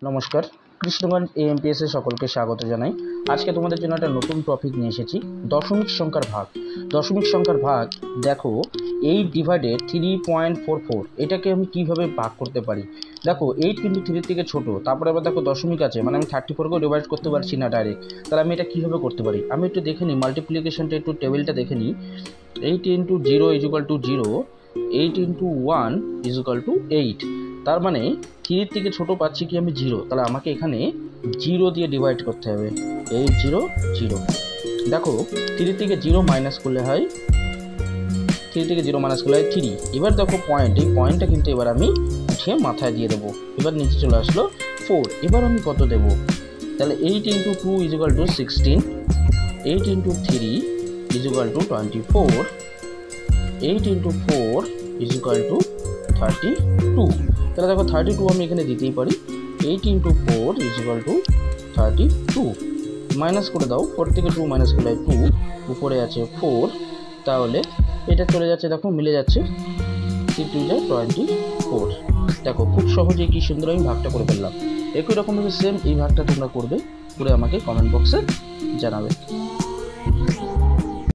নমস্কার, কৃষ্ণগঞ্জ এএমপিএস এ সকলকে স্বাগত জানাই। আজকে তোমাদের জন্য একটা নতুন টপিক নিয়ে এসেছি, দশমিক সংখ্যার ভাগ। দশমিক সংখ্যার ভাগ দেখো, 8 ডিভাইডেড 3.44 এটাকে আমি কিভাবে ভাগ করতে পারি। দেখো 8 কিন্তু 3 থেকে ছোট, তারপরে আবার দেখো দশমিক আছে, মানে আমি 34কেও ডিভাইড করতে পারছি না ডাইরেক্ট। তাহলে আমি এটা কিভাবে করতে পারি, আমি একটু দেখে নিই, মাল্টিপ্লিকেশনটা একটু টেবিলটা দেখে নিই। 8 into 0 is equal to 0, 8 into 1 is equal to 8। তার মানে 3 থেকে ছোট পাচ্ছি কি আমি 0, তাহলে আমাকে এখানে 0 দিয়ে ডিভাইড করতে হবে। 8 0 0। দেখো 3 থেকে 0 মাইনাস করলে হয় 3। এবার দেখো পয়েন্ট, এই পয়েন্টটা কিন্তু এবার আমি উঠিয়ে মাথায় দিয়ে দেবো। এবার নিচে চলে আসলো 4। এবার আমি কত দেবো, তাহলে 8 into 2 is equal to 16, 8 into 3 is equal to 24, 8 into 4 is equal to 32। তাহলে দেখো 32 আমি এখানে দিতেই পারি। 8 into 4 is equal to 32। Minus করে দাও, 4 থেকে 2 মাইনাস করলে 2, উপরে আছে 4, তাহলে এটা চলে যাচ্ছে, দেখো মিলে যাচ্ছে, 3 2 যায় 24। দেখো খুব সহজেই কি সুন্দর আমি ভাগটা করে ফেললাম। একই রকমভাবে সেম এই ভাগটা তোমরা করবে, করে আমাকে কমেন্ট বক্সে জানাবে।